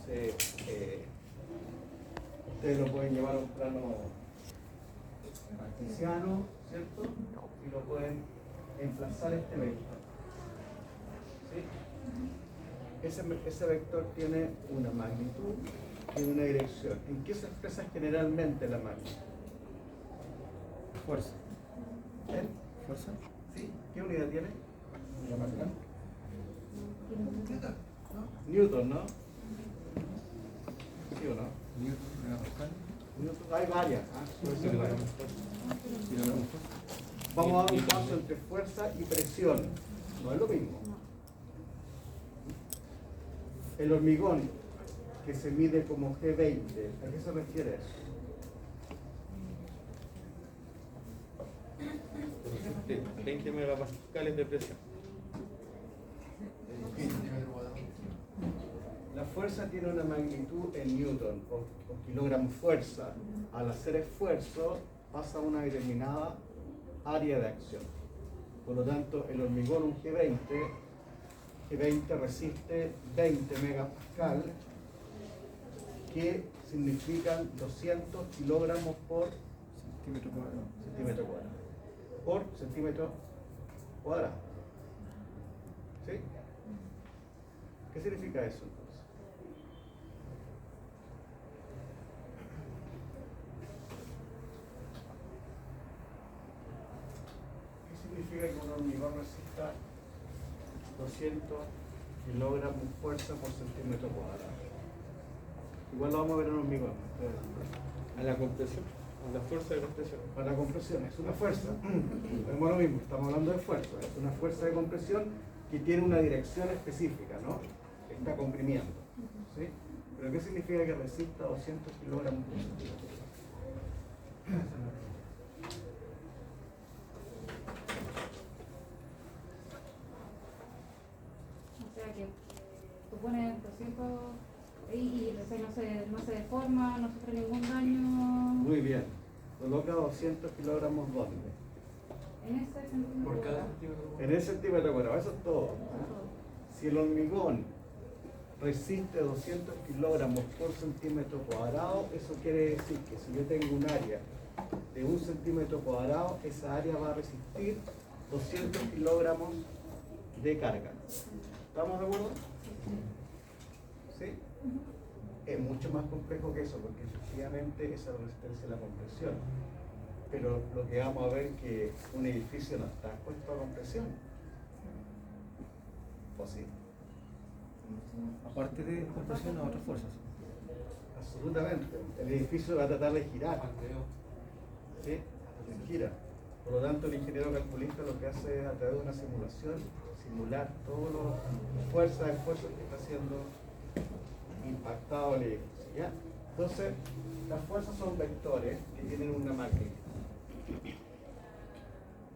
Entonces, ustedes lo pueden llevar a un plano cartesiano, ¿cierto? Y lo pueden emplazar este vector. ¿Sí? Ese vector tiene una magnitud y una dirección. ¿En qué se expresa generalmente la magnitud? Fuerza. ¿En? ¿Fuerza? ¿Sí? ¿Qué unidad tiene? ¿La máquina? Newton, ¿no? ¿Sí o no? Newton, megapascal. Newton, hay varias. Kilogramos. Vamos a dar un paso entre fuerza y presión. No es lo mismo. El hormigón que se mide como G20, ¿a qué se refiere eso? Sí, 20 megapascales de presión. La fuerza tiene una magnitud en newton o kilogramo fuerza. Al hacer esfuerzo pasa a una determinada área de acción. Por lo tanto, el hormigón, un G20 resiste 20 megapascal, que significan 200 kilogramos por Centímetro cuadrado. centímetro cuadrado. Por centímetro cuadrado. ¿Sí? ¿Qué significa eso entonces? ¿Qué significa que un hormigón resista 200 kilogramos de fuerza por centímetro cuadrado? Igual lo vamos a ver en un hormigón. A la compresión, a la fuerza de compresión. Para la compresión es una fuerza. Es lo mismo, estamos hablando de fuerza. Es una fuerza de compresión que tiene una dirección específica, ¿no? Está comprimiendo. ¿Sí? ¿Pero qué significa que resista 200 kilogramos por centímetro? O sea que tú pones 200 y no se deforma, no sufre ningún daño. Muy bien. Coloca 200 kilogramos ¿dónde? En ese centímetro. Por cada cuadrado. centímetro. En ese centímetro cuadrado. Eso es todo. ¿Eh? Si el hormigón resiste 200 kilogramos por centímetro cuadrado, eso quiere decir que si yo tengo un área de 1 centímetro cuadrado, esa área va a resistir 200 kilogramos de carga. ¿Estamos de acuerdo? ¿Sí? Es mucho más complejo que eso, porque efectivamente esa resistencia a la compresión. Pero lo que vamos a ver es que un edificio no está expuesto a compresión. ¿O sí? Aparte de compresión, a otras fuerzas. Absolutamente. El edificio va a tratar de girar. ¿Sí? Gira. Por lo tanto, el ingeniero calculista lo que hace es, a través de una simulación, simular todas las fuerzas, esfuerzos que está siendo impactado el edificio. ¿Ya? Entonces, las fuerzas son vectores que tienen una magnitud.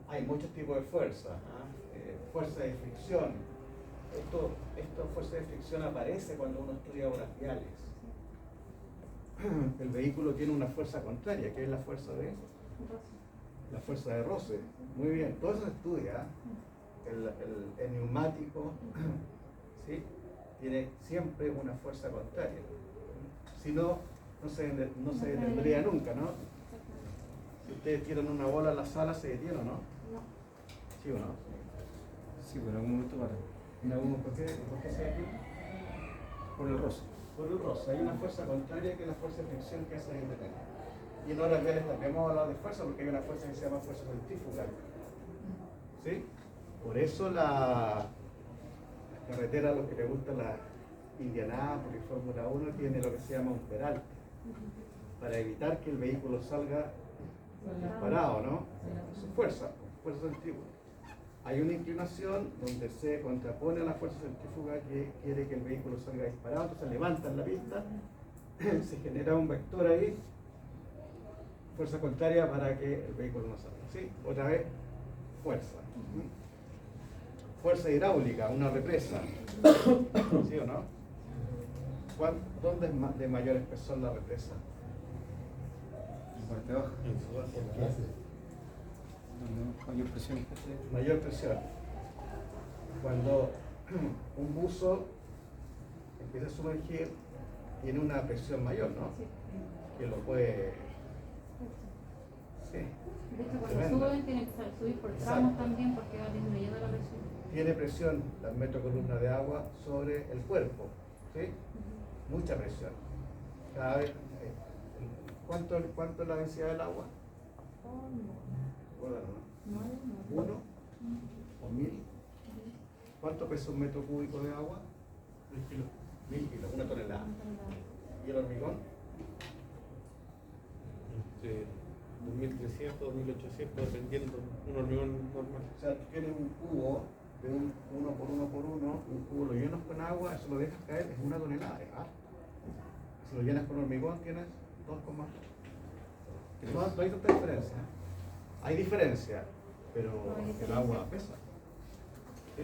Hay muchos tipos de fuerza. Fuerza de fricción. Esta fuerza de fricción aparece cuando uno estudia obras viales. El vehículo tiene una fuerza contraria, que es la fuerza de roce. Muy bien, todo eso se estudia. El neumático, ¿sí? Tiene siempre una fuerza contraria. Si no, no se detendría nunca, ¿no? Si ustedes tiran una bola a la sala, ¿se detiene o no? No. ¿Sí o no? Sí, bueno, en algún momento para. ¿Por qué se detiene? Por el roce. Por el roce. Hay una fuerza contraria que es la fuerza de fricción que hace detener. Y en horas viales también hemos hablado de fuerza, porque hay una fuerza que se llama fuerza centrífuga. ¿Sí? Por eso las carreteras, los que les gusta la Indianápolis, Fórmula 1, tiene lo que se llama un peralte, para evitar que el vehículo salga disparado, ¿no? Su fuerza centrífuga. Hay una inclinación donde se contrapone a la fuerza centrífuga que quiere que el vehículo salga disparado, entonces levantan la pista, se genera un vector ahí, fuerza contraria para que el vehículo no salga. ¿Sí? Otra vez, fuerza. Fuerza hidráulica, una represa. ¿Sí o no? ¿Dónde es de mayor espesor la represa? En parte baja. En su base. ¿Por qué? Mayor presión. Mayor presión. Cuando un buzo empieza a sumergir, tiene una presión mayor, ¿no? Sí. Que lo puede... Sí. De hecho, cuando Tremendo. suben tienen que subir por Exacto. tramos también porque va disminuyendo la presión. Tiene presión la metro columna de agua sobre el cuerpo, ¿sí? Mucha presión. Cada vez, ¿cuánto es la densidad del agua? Oh, no. Recuérdalo, ¿no? No. ¿1 o 1000? ¿Cuánto pesa un metro cúbico de agua? 1000 kilos. 1000 kilos, una tonelada. ¿Y el hormigón? Entre 2.300, 2.800, dependiendo, un hormigón normal. O sea, tú tienes un cubo de un 1 por 1 por 1, un cubo lo llenas con agua, eso lo dejas caer, es una tonelada, es harto. Si lo llenas con hormigón, tienes 2,3. No hay tanta diferencia. Hay diferencia, pero el agua pesa. ¿Sí?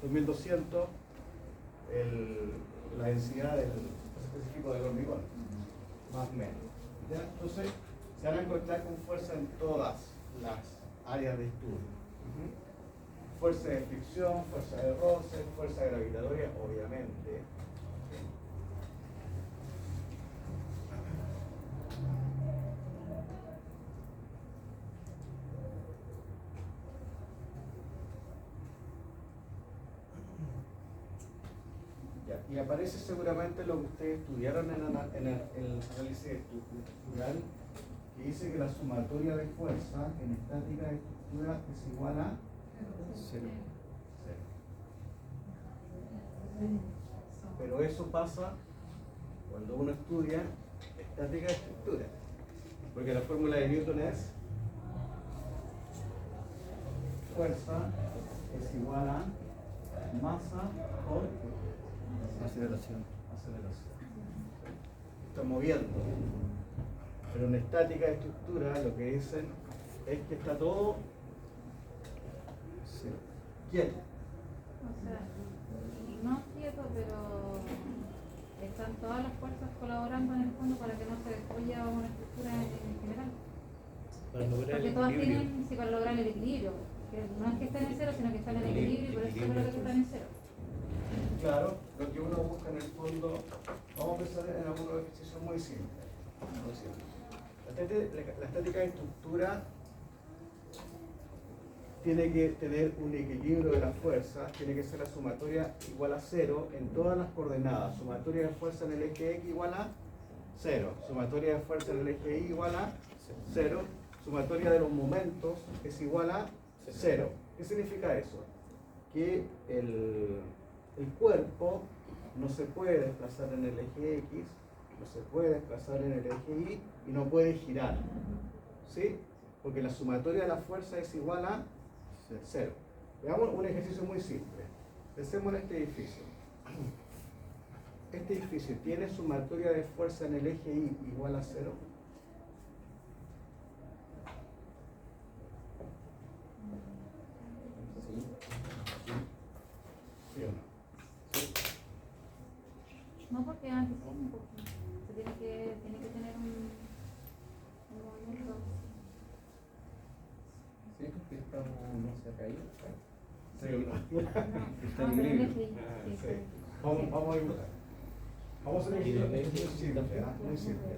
2200 la densidad del específico del hormigón, más o menos. ¿Ya? Entonces, se van a encontrar con fuerza en todas las áreas de estudio. Fuerza de fricción, fuerza de roce, fuerza gravitatoria, obviamente. Ya, y aparece seguramente lo que ustedes estudiaron en el análisis estructural, que dice que la sumatoria de fuerza en estática de estructura es igual a 0. Pero eso pasa cuando uno estudia estática de estructura, porque la fórmula de Newton es fuerza es igual a masa por Aceleración. aceleración. Está moviendo. Pero en estática de estructura lo que dicen es que está todo 0. quieto. O sea, no quieto, pero están todas las fuerzas colaborando en el fondo para que no se destruya una estructura en general. Para lograr Porque el todas equilibrio. tienen, sí, para lograr el equilibrio. Que no es que estén en cero, sino que están en equilibrio y por eso es lo que están en cero. Claro, lo que uno busca en el fondo, vamos a pensar en algunos ejercicios muy simples. Muy simples. La estática de estructura tiene que tener un equilibrio de las fuerzas, tiene que ser la sumatoria igual a 0 en todas las coordenadas. Sumatoria de fuerza en el eje X igual a 0, sumatoria de fuerza en el eje Y igual a 0, sumatoria de los momentos es igual a 0. ¿Qué significa eso? Que el cuerpo no se puede desplazar en el eje X, no se puede desplazar en el eje Y no puede girar. ¿Sí? Porque la sumatoria de la fuerza es igual a 0. Veamos un ejercicio muy simple. Pensemos en este edificio. Este edificio tiene sumatoria de fuerza en el eje Y igual a 0. ¿Sí o no? No porque antes se tiene que tener un movimiento. Sí, porque no se ha caído. ¿Sí o no? Está No, en pero en equilibrio. ese- sí, Sí. sí. Vamos a dibujar. Vamos a hacer un ejercicio muy simple, ¿ah? Muy simple.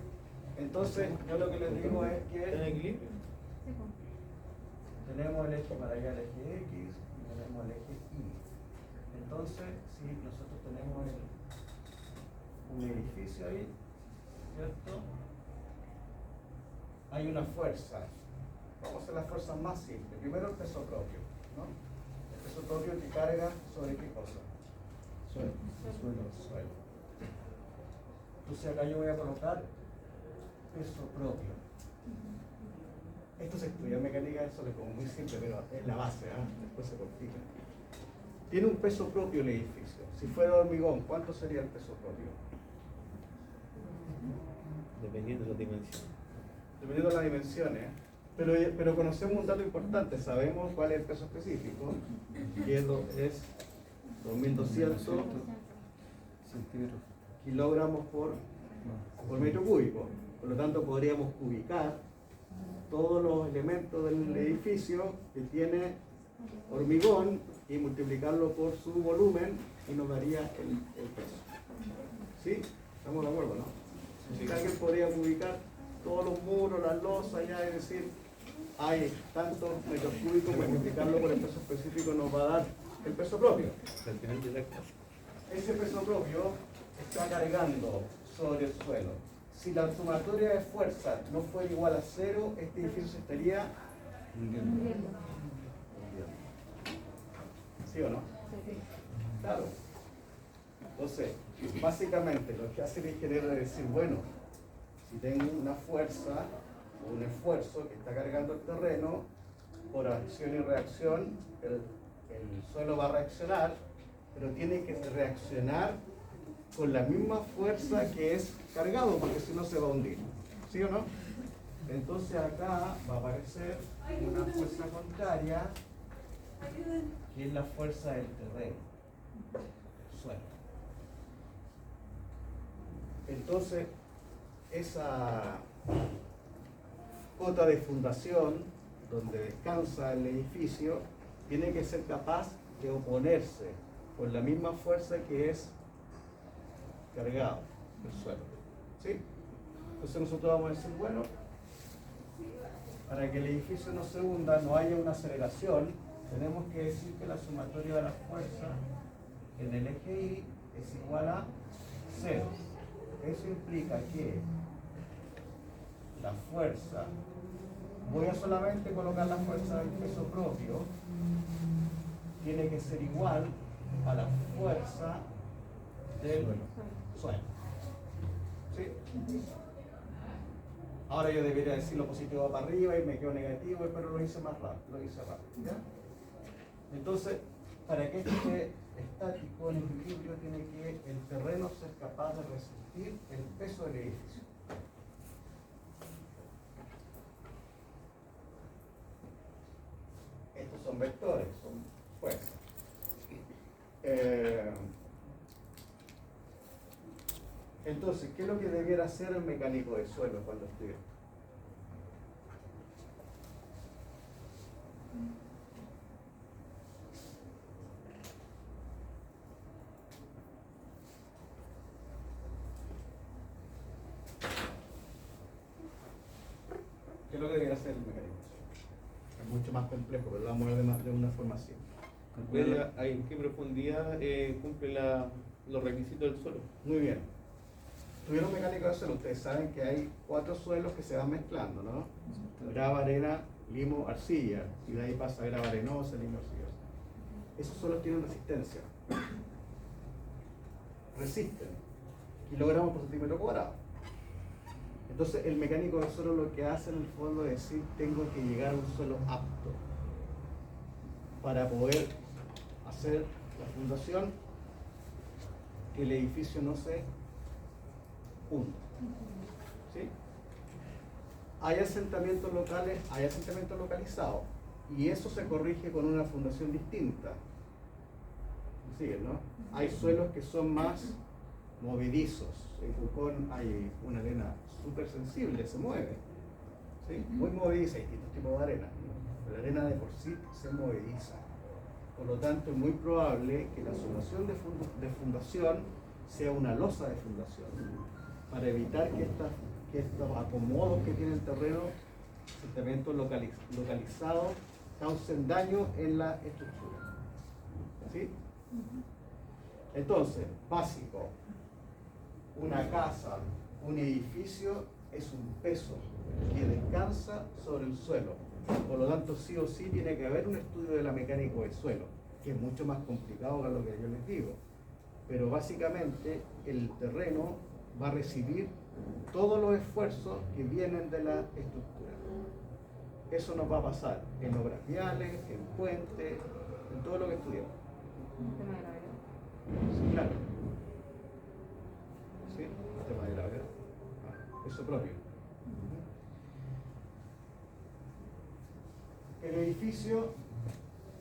Entonces, yo lo que les digo es ¿Está en que equilibrio? Sí, pues. tenemos el eje para allá, el eje X, y tenemos el eje Y. Entonces, si nosotros tenemos un edificio ahí, ¿cierto? Hay una fuerza. Vamos a hacer las fuerzas más simples. Primero el peso propio, ¿no? El peso propio te carga sobre qué cosa? Suelo. Suelo. Entonces acá yo voy a colocar peso propio. Esto se estudia en mecánica, eso es como muy simple, pero es la base, ¿ah? Después se complica. Tiene un peso propio el edificio. Si fuera hormigón, ¿cuánto sería el peso propio? Dependiendo de las dimensiones. Dependiendo de las dimensiones. Pero conocemos un dato importante, sabemos cuál es el peso específico, que es 2200 Centímetros. kilogramos por metro cúbico. Por lo tanto, podríamos ubicar todos los elementos del edificio que tiene hormigón y multiplicarlo por su volumen y nos daría el peso. ¿Sí? ¿Estamos de acuerdo, no? Si alguien podría ubicar todos los muros, las losas, ya es decir, hay tantos metros cúbicos, pues multiplicarlo por el peso específico nos va a dar el peso propio. Al final de la clase. Ese peso propio está cargando sobre el suelo. Si la sumatoria de fuerza no fuera igual a 0, este edificio estaría Entiendo. ¿sí o no? Sí. Claro. Entonces, básicamente lo que hace el ingeniero es decir, bueno, si tengo una fuerza o un esfuerzo que está cargando el terreno, por acción y reacción, el suelo va a reaccionar, pero tiene que reaccionar con la misma fuerza que es cargado, porque si no se va a hundir. ¿Sí o no? Entonces acá va a aparecer una fuerza contraria, que es la fuerza del terreno, el suelo. Entonces, esa cota de fundación, donde descansa el edificio, tiene que ser capaz de oponerse con la misma fuerza que es cargado el suelo. ¿Sí? Entonces nosotros vamos a decir, bueno, para que el edificio no se hunda, no haya una aceleración, tenemos que decir que la sumatoria de las fuerzas en el eje Y es igual a 0. Eso implica que la fuerza, voy a solamente colocar la fuerza del peso propio, tiene que ser igual a la fuerza del suelo. ¿Sí? Ahora yo debería decir lo positivo va para arriba y me quedo negativo, pero lo hice más rápido, ¿ya? Entonces, para que esto esté estático, en equilibrio, tiene que el terreno ser capaz de resistir el peso del edificio. Estos son vectores, son fuerzas. Entonces, ¿qué es lo que debiera hacer el mecánico de suelo cuando estudia? ¿Qué es lo que debiera hacer el mecánico de suelo? Es mucho más complejo, pero lo vamos a ver de una forma así. ¿En qué profundidad cumple los requisitos del suelo? Muy bien. Tuvieron mecánica de suelo, ustedes saben que hay 4 suelos que se van mezclando, ¿no? Grava, arena, limo, arcilla, y de ahí pasa grava arenosa, limo, arcillosa. Esos suelos tienen resistencia. Resisten kilogramos por centímetro cuadrado. Entonces el mecánico de suelo lo que hace en el fondo es decir, tengo que llegar a un suelo apto para poder hacer la fundación, que el edificio no se hunda. ¿Sí? Hay asentamientos locales, hay asentamientos localizados, y eso se corrige con una fundación distinta. ¿Sí, no? Hay suelos que son más movedizos. En Pucón hay una arena súper sensible, se mueve. ¿Sí? Muy movediza, hay distintos tipos de arena. La arena de por sí se movediza. Por lo tanto, es muy probable que la solución de fundación sea una losa de fundación, para evitar que estos acomodos que tiene el terreno, asentamientos localizados, causen daño en la estructura. ¿Sí? Entonces, básico, una casa, un edificio es un peso que descansa sobre el suelo. Por lo tanto, sí o sí tiene que haber un estudio de la mecánica del suelo, que es mucho más complicado que lo que yo les digo. Pero básicamente el terreno va a recibir todos los esfuerzos que vienen de la estructura. Eso nos va a pasar en obras viales, en puentes, en todo lo que estudiamos. Un tema de gravedad. Sí, claro. ¿Sí? El tema de gravedad. Eso propio. El edificio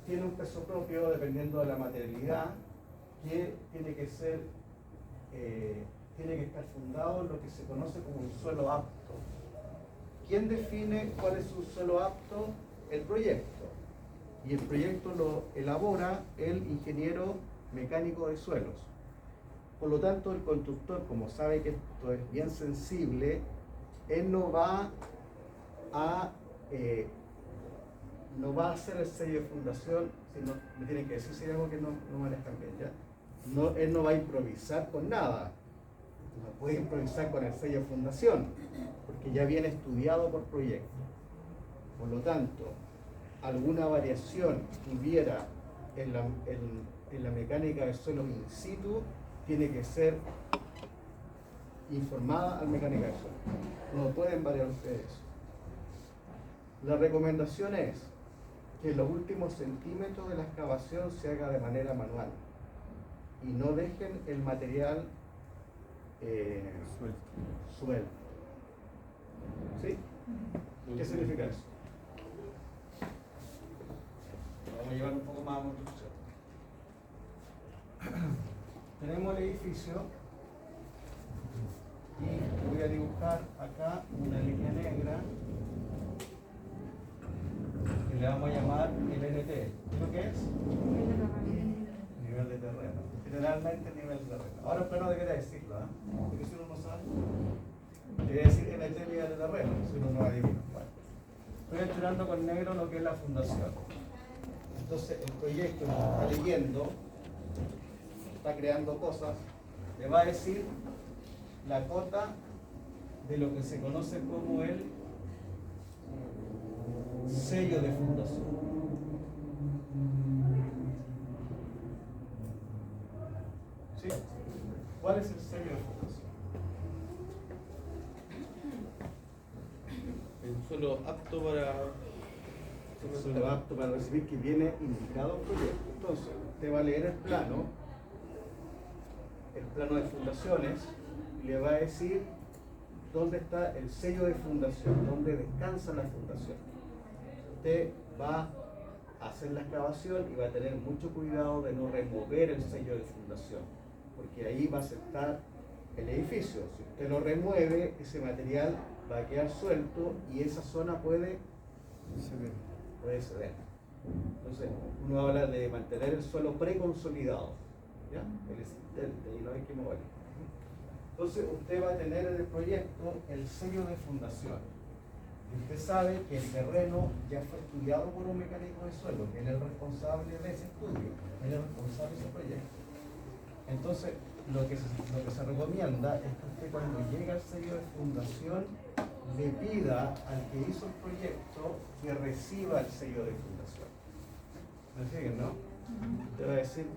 tiene un peso propio dependiendo de la materialidad, que tiene que ser, tiene que estar fundado en lo que se conoce como un suelo apto. ¿Quién define cuál es un suelo apto? El proyecto. Y el proyecto lo elabora el ingeniero mecánico de suelos. Por lo tanto, el constructor, como sabe que esto es bien sensible, él no va a hacer el sello de fundación, sino me tienen que decir si hay algo que no manejan bien, ¿ya? No, él no va a improvisar con nada, no puede improvisar con el sello de fundación, porque ya viene estudiado por proyecto. Por lo tanto, alguna variación que hubiera en la mecánica de suelos in situ tiene que ser informada al mecánica de suelo. No pueden variar ustedes eso. La recomendación es que los últimos centímetros de la excavación se haga de manera manual y no dejen el material suelto. ¿Sí? ¿Qué significa eso? Vamos a llevar un poco más a construcción. Tenemos el edificio y voy a dibujar acá una línea negra que le vamos a llamar el NT. ¿Qué es lo que es? Nivel de terreno. Generalmente nivel de terreno. Ahora espero no debería decirlo, ¿eh? Porque si uno no sabe, debería decir NT nivel de terreno, si uno no adivina. Bueno, estoy estirando con negro lo que es la fundación. Entonces el proyecto que está leyendo, está creando cosas, le va a decir la cota de lo que se conoce como el sello de fundación. ¿Sí? ¿Cuál es el sello de fundación? El suelo apto para... El suelo apto para recibir, que viene indicado el proyecto. Entonces, usted va a leer el plano de fundaciones, y le va a decir dónde está el sello de fundación, dónde descansa la fundación. Usted va a hacer la excavación y va a tener mucho cuidado de no remover el sello de fundación, porque ahí va a aceptar el edificio. Si usted lo remueve, ese material va a quedar suelto y esa zona puede ceder. Entonces, uno habla de mantener el suelo preconsolidado, ¿ya? El existente, y no hay que moverlo. Entonces, usted va a tener en el proyecto el sello de fundación. Y usted sabe que el terreno ya fue estudiado por un mecánico de suelo, que él es el responsable de ese estudio, él es el responsable de ese proyecto. Entonces, lo que se recomienda es que usted, cuando llegue al sello de fundación, le pida al que hizo el proyecto que reciba el sello de fundación. ¿Me siguen, no? Usted va a decir,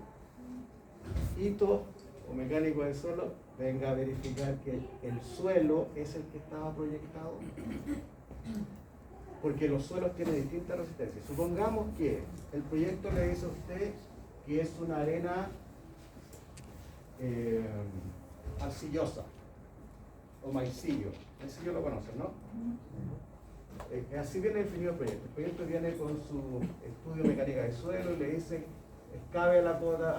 Ito, o mecánico de suelo, venga a verificar que el suelo es el que estaba proyectado, porque los suelos tienen distintas resistencias. Supongamos que el proyecto le dice a usted que es una arena arcillosa o maicillo. Maicillo lo conocen, ¿no? Así viene definido el proyecto. El proyecto viene con su estudio de mecánica de suelo y le dice: excave a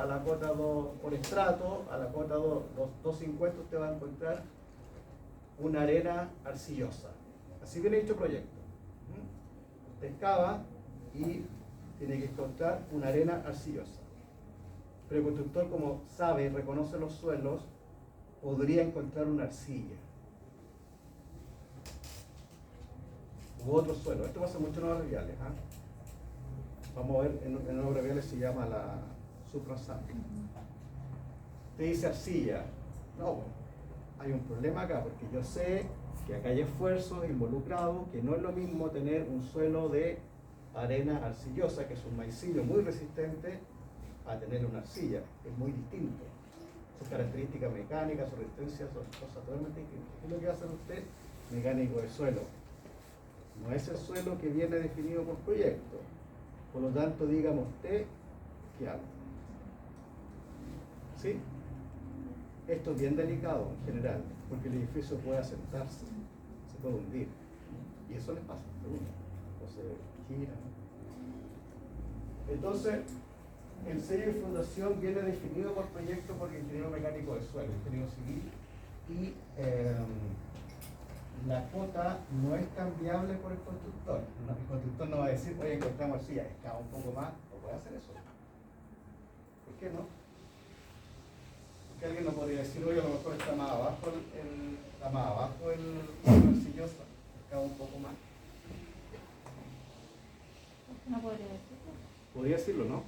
la cota 2 por estrato, a la cota 250 usted va a encontrar una arena arcillosa. Así viene dicho proyecto. Usted excava y tiene que encontrar una arena arcillosa. Pero el constructor, como sabe y reconoce los suelos, podría encontrar una arcilla u otro suelo. Esto pasa mucho en obras viales. Vamos a ver, en obras viales se llama la suprasante. Te dice arcilla. No, hay un problema acá, porque yo sé que acá hay esfuerzos involucrados, que no es lo mismo tener un suelo de arena arcillosa, que es un maicillo muy resistente, a tener una arcilla. Es muy distinto. Sus características mecánicas, su resistencia son cosas totalmente distintas. ¿Qué es lo que va a hacer usted? Mecánico de suelo. No es el suelo que viene definido por proyecto. Por lo tanto, dígame usted qué hago. ¿Sí? Esto es bien delicado en general, porque el edificio puede asentarse, se puede hundir. Y eso les pasa, o se gira. Entonces, el sello de fundación viene definido por proyecto por el ingeniero mecánico de suelo, ingeniero civil, y la cuota no es cambiable por el constructor. El constructor no va a decir: oye, encontramos arcilla, excava un poco más, no puede hacer eso. ¿Por qué no? ¿Ok? Que alguien nos podría decir, oye, a lo mejor está más abajo el silloso, acá un poco más. No podría decirlo. Podría decirlo, ¿no?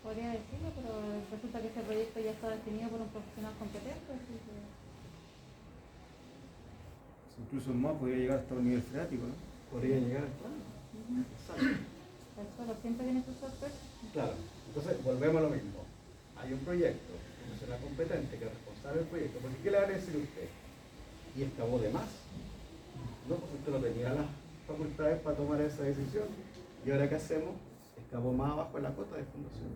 Podría decirlo, pero resulta que ese proyecto ya está definido por un profesional competente, así que Incluso más podría llegar hasta un nivel freático, ¿no? Podría llegar al plano. Exacto. el suelo siempre tiene sus sorpresas. Claro, entonces volvemos a lo mismo. Hay un proyecto, una persona competente que es responsable del proyecto, porque ¿qué le va a decir usted? Y excavó de más. No, pues usted no tenía las facultades para tomar esa decisión. ¿Y ahora qué hacemos? Excavó más abajo en la cota de fundación.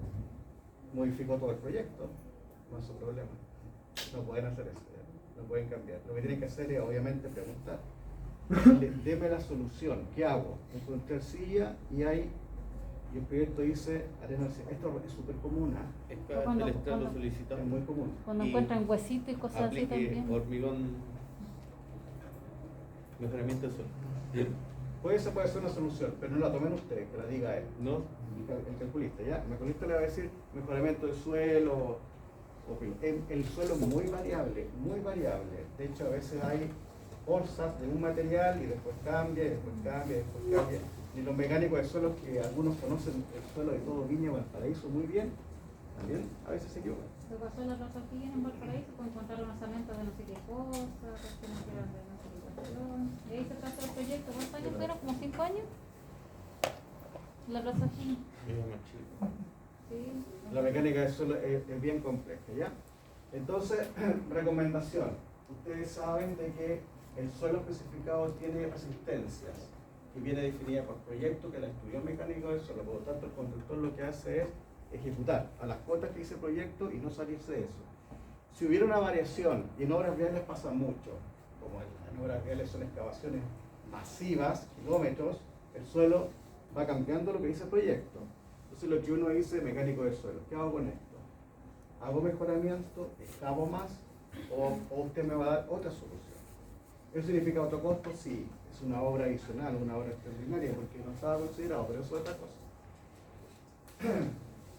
Modificó todo el proyecto, no es su problema. No pueden hacer eso, ¿ya? No pueden cambiar. Lo que tienen que hacer es obviamente preguntar. Deme la solución, ¿qué hago? Encontré arcilla y el proyecto dice arena arcilla. Esto es súper común, ¿ah? Cuando- El Estado cuando- solicita Es muy común. Cuando Y encuentran huesitos y cosas así aplique también. hormigón, mejoramiento del suelo. Bien. Esa puede ser una solución, pero no la tomen ustedes, que la diga él. ¿No? El calculista, ¿ya? El calculista le va a decir mejoramiento del suelo el suelo es muy variable, muy variable. De hecho, a veces hay bolsas de un material y después cambia, y después cambia, y después cambia. Y los mecánicos de suelos, que algunos conocen el suelo de todo Viña Valparaíso muy bien, también a veces se equivocan. Se pasó la raza aquí en Valparaíso, pues encontraron osamentos de no sé qué cosa, cuestiones que eran de no sé qué cuestión. Y ahí se trazó el proyecto. ¿Cuántos años fueron? ¿Como 5 años? La raza aquí. Era más chico. Sí. La mecánica del suelo es bien compleja, ¿ya? Entonces, recomendación. Ustedes saben de que el suelo especificado tiene resistencias, que viene definida por proyecto que la estudió mecánico del suelo. Por lo tanto, el constructor lo que hace es ejecutar a las cuotas que dice el proyecto y no salirse de eso. Si hubiera una variación, y en obras viales pasa mucho, como en obras viales son excavaciones masivas, kilómetros, el suelo va cambiando lo que dice el proyecto. Entonces lo que uno dice, mecánico del suelo, ¿qué hago con esto? ¿Hago mejoramiento? ¿Excavo más? ¿O usted me va a dar otra solución? ¿Eso significa otro costo? Sí, es una obra adicional, una obra extraordinaria, porque no estaba considerado, pero eso es otra cosa.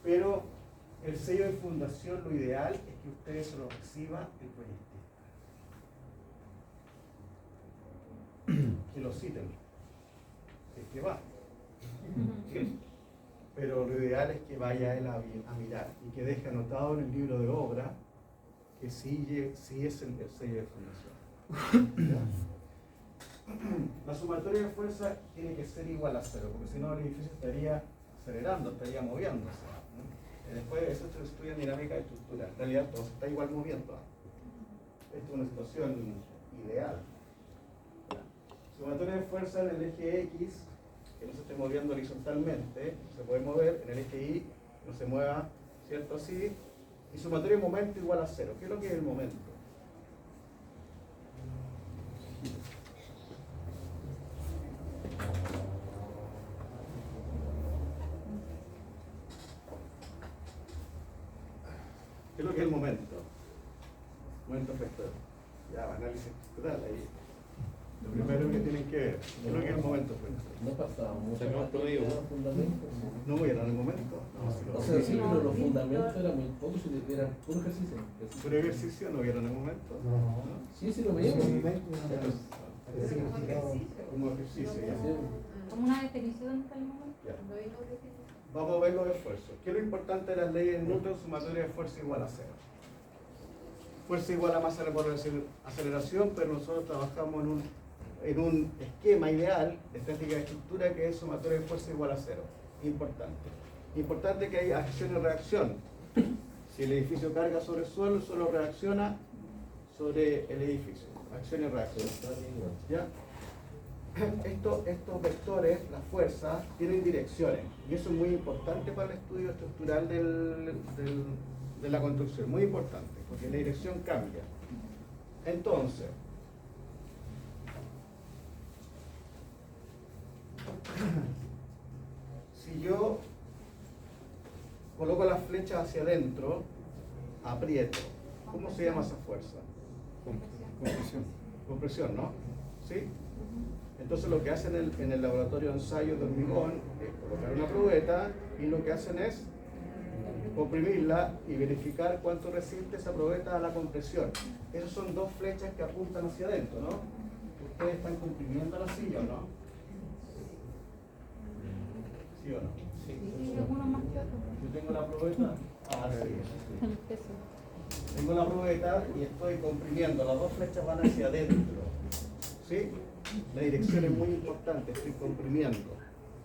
Pero el sello de fundación, lo ideal es que ustedes se lo reciba el proyectista. Que lo citen. Es que va. Pero lo ideal es que vaya él a mirar y que deje anotado en el libro de obra que sí es el sello de fundación. ¿Ya? La sumatoria de fuerza tiene que ser igual a 0, porque si no el edificio estaría acelerando, estaría moviéndose, ¿no? Después eso se estudia en dinámica de estructura. En realidad todo se está igual moviendo. Esta es una situación ideal. ¿Ya? Sumatoria de fuerza en el eje X, que no se esté moviendo horizontalmente, se puede mover en el eje Y, que no se mueva, ¿cierto? Así. Y sumatoria de momento igual a 0. ¿Qué es lo que es el momento? ¿Qué es lo que es el momento? Momento efector. Ya, análisis estructural ahí. Lo primero que tienen que ver, ¿qué es lo que es el momento efector? No pasaba mucho Sacamos más promedio. tiempo en fundamentos. ¿No vieron el momento? No, si O lo sea, sí, vieron. pero los fundamentos eran muy pocos, eran puro ejercicio. ¿Puro ejercicio? ¿No vieron el momento? Sí, sí lo veíamos. Como ejercicio, ya. Como una definición del momento. Ya. Vamos a ver los esfuerzos. ¿Qué es lo importante de las leyes de Newton? Sumatoria de fuerza igual a 0. Fuerza igual a masa por aceleración, pero nosotros trabajamos en un esquema ideal de estática de estructura que es sumatoria de fuerza igual a 0. Importante. Importante que hay acción y reacción. Si el edificio carga sobre el suelo reacciona sobre el edificio. Acción y reacción. ¿Ya? Estos vectores, las fuerzas, tienen direcciones. Y eso es muy importante para el estudio estructural de la construcción. Muy importante, porque la dirección cambia. Entonces, si yo coloco las flechas hacia adentro, aprieto. ¿Cómo se llama esa fuerza? Compresión. Compresión, ¿no? ¿Sí? Entonces lo que hacen en el laboratorio de ensayo de hormigón es colocar una probeta y lo que hacen es comprimirla y verificar cuánto resiste esa probeta a la compresión. Esas son dos flechas que apuntan hacia adentro, ¿no? Ustedes están comprimiendo la silla, ¿o no? ¿Sí o no? Sí, algunos más que otros. Yo tengo la probeta. Ah, sí. El peso. Tengo la probeta y estoy comprimiendo. Las dos flechas van hacia adentro. ¿Sí? La dirección es muy importante, estoy comprimiendo.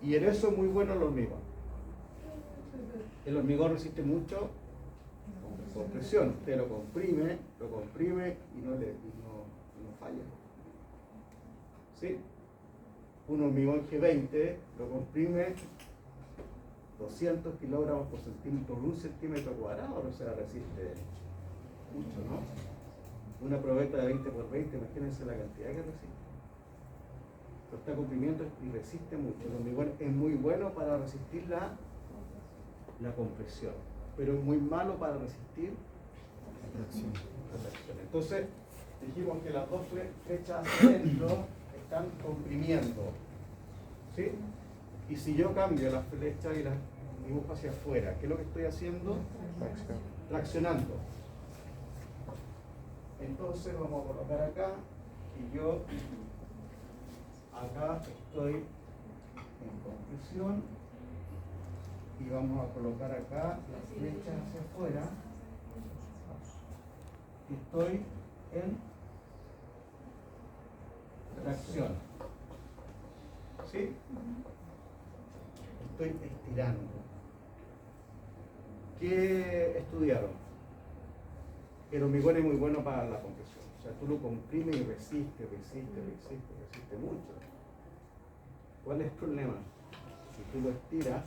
Y en eso es muy bueno el hormigón. El hormigón resiste mucho compresión. Usted lo comprime y no falla. ¿Sí? Un hormigón G20 lo comprime 200 kilogramos por centímetro por un centímetro cuadrado, o sea, resiste mucho, ¿no? Una probeta de 20 por 20, imagínense la cantidad que resiste. Lo está comprimiendo y resiste mucho. El hormigón es muy bueno para resistir la compresión, pero es muy malo para resistir la tracción. Entonces, dijimos que las dos flechas hacia adentro están comprimiendo, ¿sí? Y si yo cambio las flechas y las dibujo hacia afuera, ¿qué es lo que estoy haciendo? Traccionando. Entonces vamos a colocar acá y yo acá estoy en compresión y vamos a colocar acá las flechas hacia afuera y estoy en tracción. ¿Sí? Estoy estirando. ¿Qué estudiaron? El hormigón es muy bueno para la compresión. O sea, tú lo comprimes y resiste mucho. ¿Cuál es el problema? Si tú lo estiras,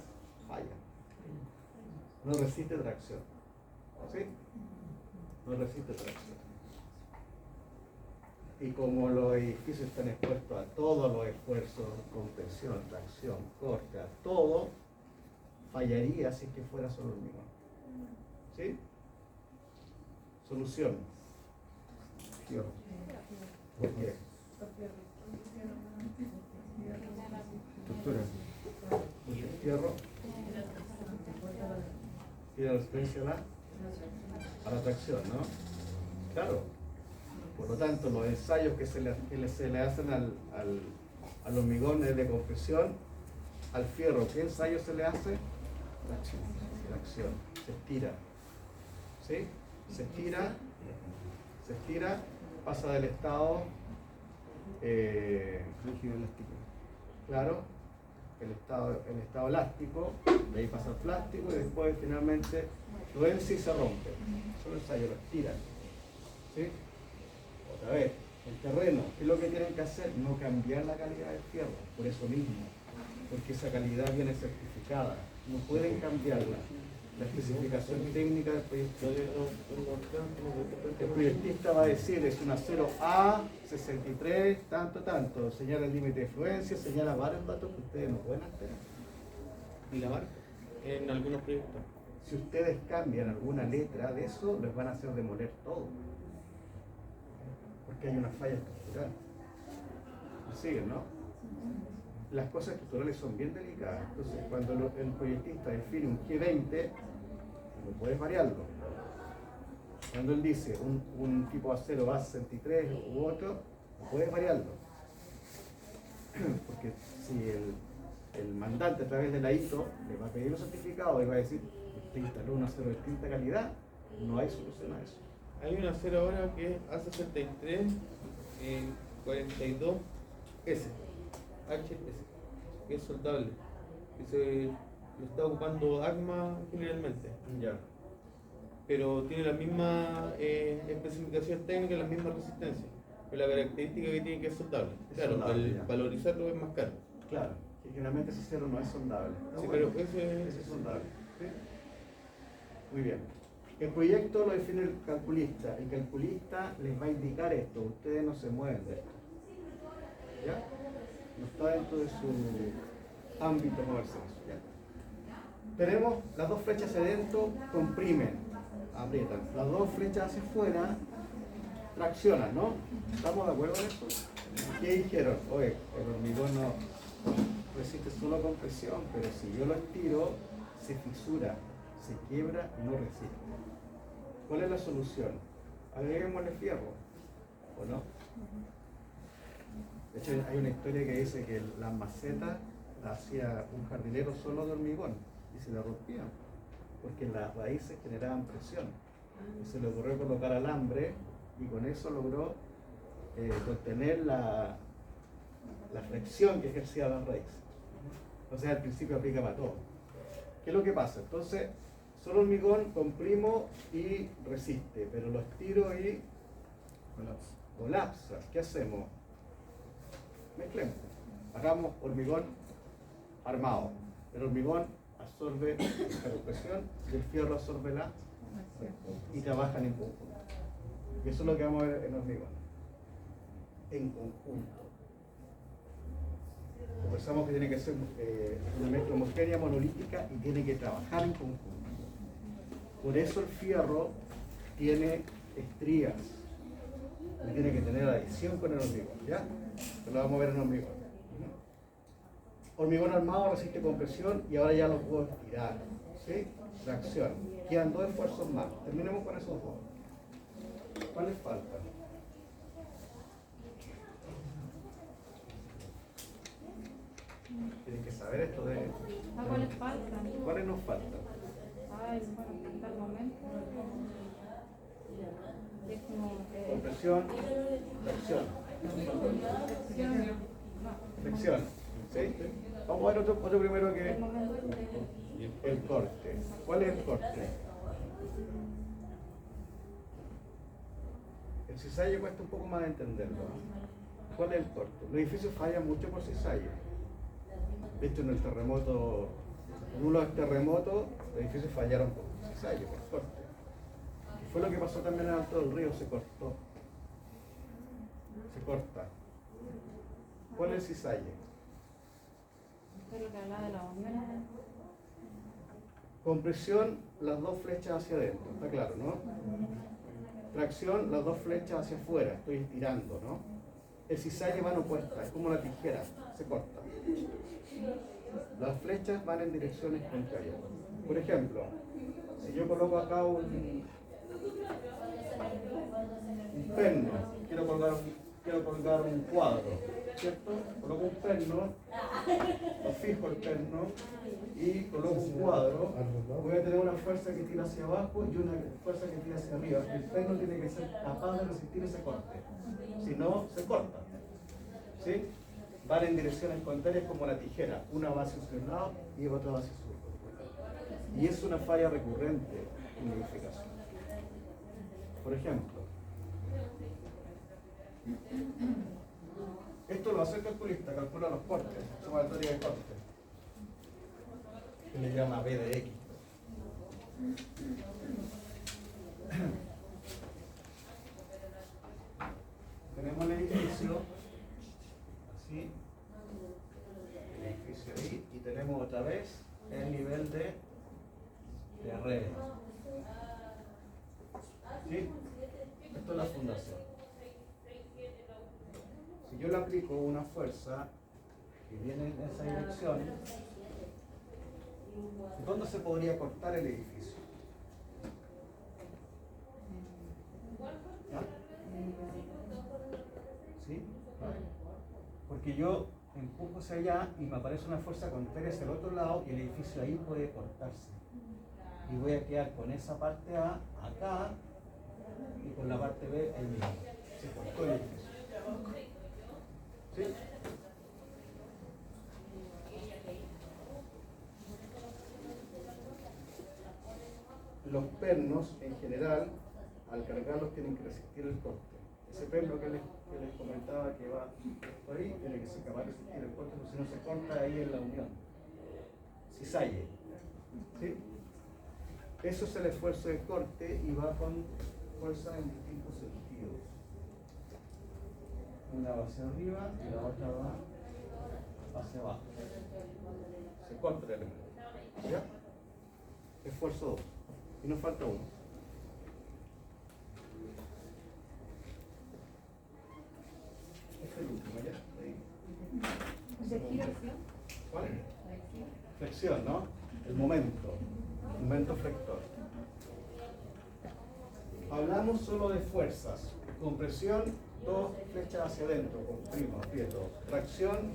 falla. No resiste tracción. ¿Sí? No resiste tracción. Y como los edificios están expuestos a todos los esfuerzos, compresión, tracción, corte, a todo, fallaría si es que fuera solo hormigón. ¿Sí? Solución. Fierro. ¿Por qué? Estructura. Porque el fierro tiene resistencia a la tracción, ¿no? Claro. Por lo tanto, los ensayos que se le hacen al hormigón es de compresión, al fierro, ¿qué ensayo se le hace? Tracción. Se estira. ¿Sí? Se estira, pasa del estado Rígido elástico. claro, el estado elástico, de ahí pasa al plástico y después finalmente lo en sí se rompe. Son ensayos, lo estiran. ¿Sí? Otra vez, el terreno, ¿qué es lo que tienen que hacer? No cambiar la calidad del fierro, por eso mismo, porque esa calidad viene certificada, no pueden cambiarla. La especificación técnica del proyectista. El proyectista va a decir, es un acero A63, tanto, señala el límite de fluencia, señala varios datos que ustedes no pueden alterar. ¿Y la marca? En algunos proyectos. Si ustedes cambian alguna letra de eso, les van a hacer demoler todo. Porque hay una falla estructural. ¿Me siguen, no? Las cosas estructurales son bien delicadas. Entonces, cuando el proyectista define un G20, no puedes variarlo. Cuando él dice un tipo de acero A63 u otro, no puedes variarlo. Porque si el mandante a través de la ISO le va a pedir un certificado y va a decir, usted instaló un acero de distinta calidad, no hay solución a eso. Hay un acero ahora que es A63 42 S, HS, que es soldable, que se lo está ocupando ACMA generalmente. Ya. Pero tiene la misma especificación técnica, la misma resistencia, pero la característica que tiene que es soldable. Es Claro, soldable, al ya. valorizarlo es más caro. Claro, que generalmente ese acero no es soldable. Sí, bueno, pero ese es soldable. ¿Sí? Muy bien. El proyecto lo define el calculista. El calculista les va a indicar esto. Ustedes no se mueven de esto. ¿Ya? No está dentro de su ámbito moverse en eso. ¿Ya? Tenemos las dos flechas hacia adentro, comprimen, aprietan. Las dos flechas hacia afuera, traccionan, ¿no? ¿Estamos de acuerdo en esto? ¿Qué dijeron? Oye, el hormigón no resiste solo compresión, pero si yo lo estiro, se fisura, se quiebra y no resiste. ¿Cuál es la solución? Agreguémosle fierro, ¿o no? De hecho, hay una historia que dice que las macetas las hacía un jardinero solo de hormigón y se la rompían, porque las raíces generaban presión. Y se le ocurrió colocar alambre y con eso logró contener la flexión que ejercía las raíces. Entonces, al principio aplica para todo. ¿Qué es lo que pasa? Entonces, solo hormigón comprimo y resiste, pero lo estiro y colapsa. ¿Qué hacemos? Mezclemos. Hagamos hormigón armado. El hormigón absorbe la compresión y el fierro absorbe la y trabajan en conjunto. Y eso es lo que vamos a ver en hormigón. En conjunto. Pensamos que tiene que ser una mezcla homogénea, monolítica y tiene que trabajar en conjunto. Por eso el fierro tiene estrías y tiene que tener adhesión con el hormigón, ¿ya? Lo vamos a ver en hormigón. Hormigón armado resiste compresión y ahora ya lo puedo estirar, ¿sí? Tracción. Quedan 2 esfuerzos más. Terminemos con esos 2. ¿Cuáles faltan? Tienen que saber esto de... ¿A cuáles faltan? ¿Cuáles nos faltan? Ay, bueno, hasta el momento. Es como Compresión, tracción, flexión. ¿Sí? Vamos a ver otro primero que el corte. ¿Cuál es el corte? El cizalle cuesta un poco más de entenderlo. ¿Cuál es el corte? Los edificios fallan mucho por cizalle. De hecho, en el terremoto, en uno de los terremotos, los edificios fallaron por cizalle, por corte. Y fue lo que pasó también en Alto del Río, se cortó. Se corta. ¿Cuál es el cizalle? Creo que hablaba de la hormona. Compresión, las 2 flechas hacia adentro, está claro, ¿no? Tracción, las 2 flechas hacia afuera, estoy estirando, ¿no? El cizalle van opuestas, es como la tijera, se corta. Las flechas van en direcciones contrarias. Por ejemplo, si yo coloco acá un perno, quiero colgar un cuadro, ¿cierto? Coloco un perno, lo fijo el perno y coloco un cuadro, voy a tener una fuerza que tira hacia abajo y una fuerza que tira hacia arriba. El perno tiene que ser capaz de resistir ese corte, si no, se corta. ¿Sí? Van en direcciones contrarias como la tijera, una va hacia un lado y otra va hacia el otro. Y es una falla recurrente en la edificación. Por ejemplo, esto lo hace el calculista, calcula los cortes, sumatoria de cortes, que le llama B de X. Tenemos el edificio, así, el edificio ahí, y tenemos otra vez el nivel de redes. ¿Sí? Esto es la fundación. Si yo le aplico una fuerza que viene en esa dirección, ¿dónde se podría cortar el edificio? ¿Ya? ¿Sí? Porque yo empujo hacia allá y me aparece una fuerza contraria hacia el otro lado y el edificio ahí puede cortarse. Y voy a quedar con esa parte A acá y con la parte B ahí mismo. Se cortó el edificio. ¿Sí? Los pernos en general, al cargarlos tienen que resistir el corte. Ese perno que les comentaba que va por ahí, tiene que ser capaz de resistir el corte, porque si no se corta ahí en la unión. Cizalle. ¿Sí? Eso es el esfuerzo de corte y va con fuerza en distintos sentidos. Una va hacia arriba y la otra va hacia abajo. Se corta el elemento. ¿Ya? Esfuerzo 2. Y nos falta uno. Este es el último, ¿ya? ¿De giración? ¿Cuál? Flexión, ¿no? El momento. Momento flector. Hablamos solo de fuerzas. Compresión, 2 flechas hacia adentro, comprimo, aprieto. Tracción,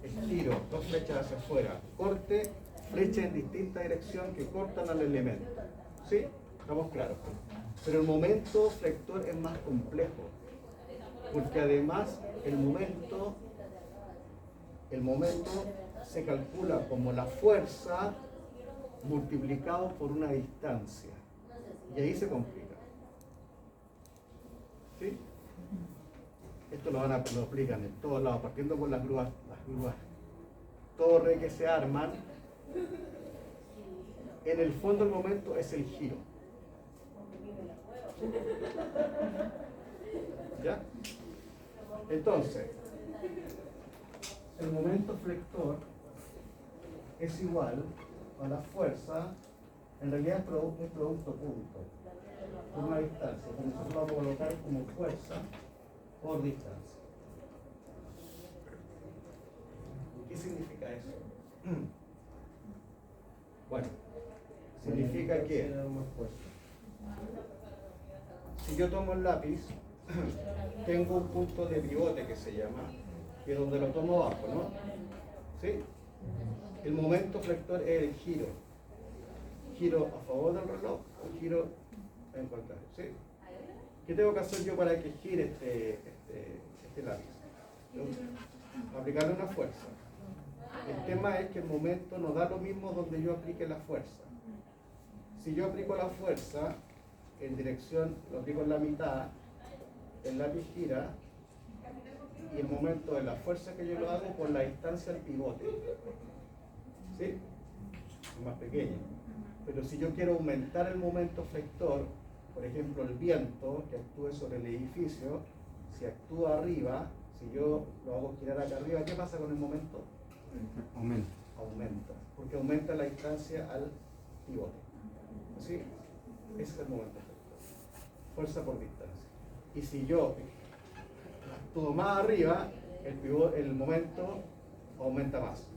estiro, 2 flechas hacia afuera. Corte, flecha en distinta dirección que cortan al elemento. ¿Sí? ¿Estamos claros? Pero el momento flector es más complejo, porque además el momento se calcula como la fuerza multiplicado por una distancia. Y ahí se complica. ¿Sí? Esto lo aplican en todos lados, partiendo por las grúas torre que se arman. En el fondo el momento es el giro. ¿Ya? Entonces, el momento flector es igual a la fuerza, en realidad es producto punto, por una distancia, pero nosotros lo vamos a colocar como fuerza por distancia. ¿Qué significa eso? Bueno, significa que si yo tomo el lápiz, tengo un punto de pivote que se llama, que es donde lo tomo abajo, ¿no? ¿Sí? El momento flector es el giro. Giro a favor del reloj o giro en contrario, ¿sí? ¿Qué tengo que hacer yo para que gire este lápiz? Aplicarle una fuerza. El tema es que el momento no da lo mismo donde yo aplique la fuerza. Si yo aplico la fuerza en dirección, lo aplico en la mitad, el lápiz gira y el momento de la fuerza que yo lo hago por la distancia del pivote. ¿Sí? Es más pequeño. Pero si yo quiero aumentar el momento flector, por ejemplo el viento que actúe sobre el edificio, si actúa arriba, si yo lo hago girar acá arriba, ¿qué pasa con el momento? Aumenta. Aumenta, porque aumenta la distancia al pivote. ¿Sí? Ese es el momento flector. Fuerza por distancia. Y si yo actúo más arriba, el momento aumenta más.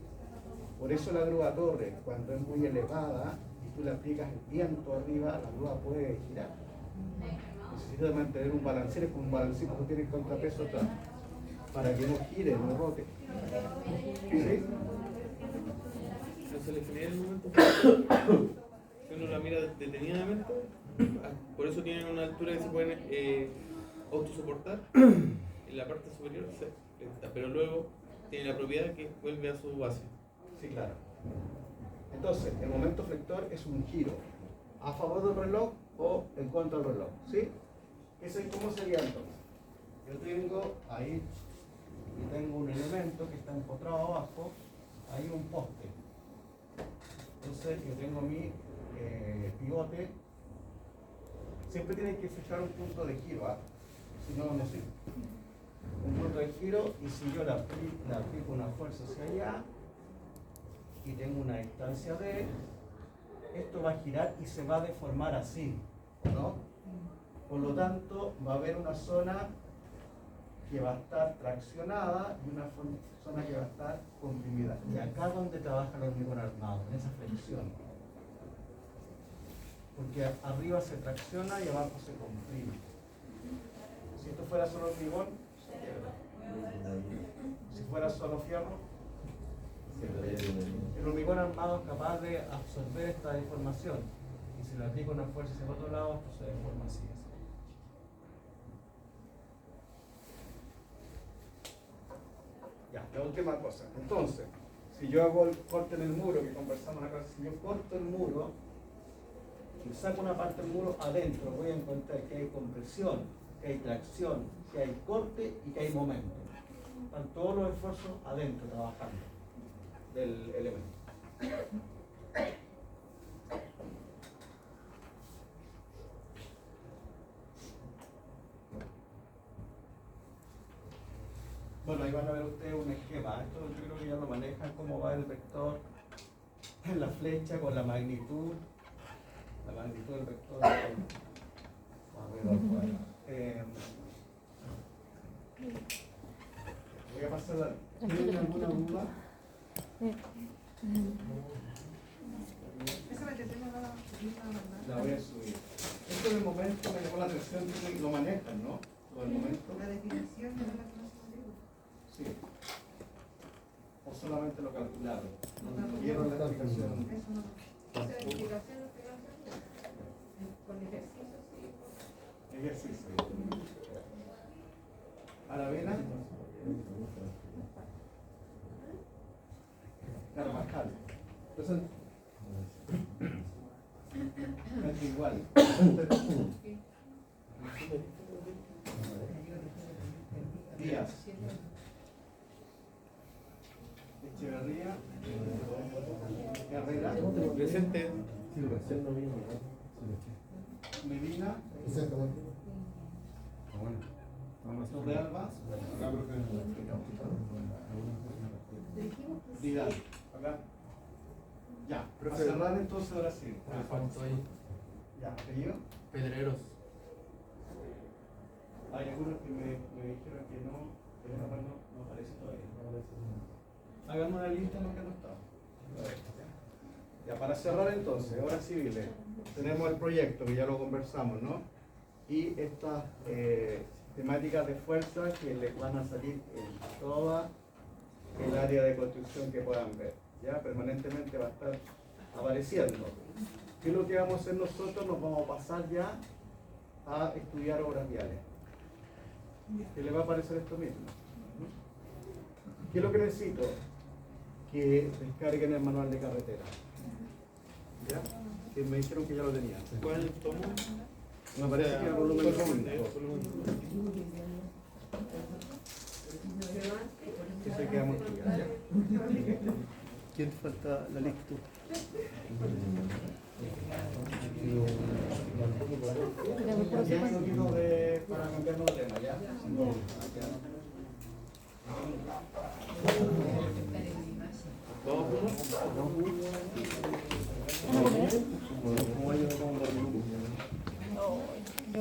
Por eso la grúa torre, cuando es muy elevada y tú le aplicas el viento arriba, la grúa puede girar. Necesita mantener un balancero, como un balancito que tiene el contrapeso atrás, para que no gire, no rote. ¿Sí? No se le genera el momento flector. Si uno la mira detenidamente, por eso tienen una altura que se pueden autosoportar. En la parte superior pero luego tiene la propiedad que vuelve a su base. Sí, claro. Entonces, el momento flector es un giro a favor del reloj o en contra del reloj. ¿Sí? ¿Cómo sería entonces? Yo tengo ahí, y tengo un elemento que está empotrado abajo, hay un poste. Entonces, yo tengo mi pivote. Siempre tienen que fijar un punto de giro, ¿ah? Si no, no sirve. Un punto de giro, y si yo le aplico una fuerza hacia allá y tengo una distancia d, esto va a girar y se va a deformar así, ¿no? Por lo tanto, va a haber una zona que va a estar traccionada y una zona que va a estar comprimida. Y acá es donde trabaja el hormigón armado, en esa flexión. Porque arriba se tracciona y abajo se comprime. Si esto fuera solo hormigón, se quiebra. Si fuera solo fierro, el hormigón armado es capaz de absorber esta deformación. Y si le aplico una fuerza hacia el otro lado, esto se deforma así. Ya, la última cosa. Entonces, si yo hago el corte en el muro, que conversamos acá, si yo corto el muro, y saco una parte del muro adentro, voy a encontrar que hay compresión, que hay tracción, que hay corte y que hay momento. Están todos los esfuerzos adentro trabajando del elemento. Bueno, ahí van a ver ustedes un esquema. Esto yo creo que ya lo manejan, cómo va el vector en la flecha con la magnitud del vector. Voy a pasar la... ¿Tienen alguna duda? Esa es la que tengo La voy a subir. Esto del momento me llamó la atención que lo manejan, ¿no? Lo del momento. La definición de la clase. Sí. O solamente lo calcularon. No vieron la explicación. Eso no. Esa explicación lo que va a hacer. Con ejercicios, sí. Ejercicio. Aravena. Carvajal. Presente. Casi igual. Díaz. Echeverría. Herrera. Presente. Sí, recién no vino, ¿no? Medina. Exactamente. Ah, bueno. Vamos a Torre Alba. Dijimos que Vidal. Acá. Ya. Para cerrar entonces ahora sí. Ya. ¿Apellido? Pedreros. Hay algunos que me dijeron que no, no aparece todavía. Hagamos la lista de lo que no está. Ya, para cerrar entonces, obras civiles, tenemos el proyecto que ya lo conversamos, ¿no? Y estas temáticas de fuerza que les van a salir en toda el área de construcción que puedan ver. Ya permanentemente va a estar apareciendo. ¿Qué es lo que vamos a hacer nosotros? Nos vamos a pasar ya a estudiar obras viales. ¿Qué les va a parecer esto mismo? ¿Qué es lo que necesito? Que descarguen el manual de carretera. ¿Ya? Que me dijeron que ya lo tenían. ¿Cuál tomo? Me parece que el volumen Volumen 5. Que se queda muy chica, ¿ya? ¿Quién falta la lista? Y un minutito para cambiarnos de tema, ¿ya? Vamos, ¿Vamos a comer?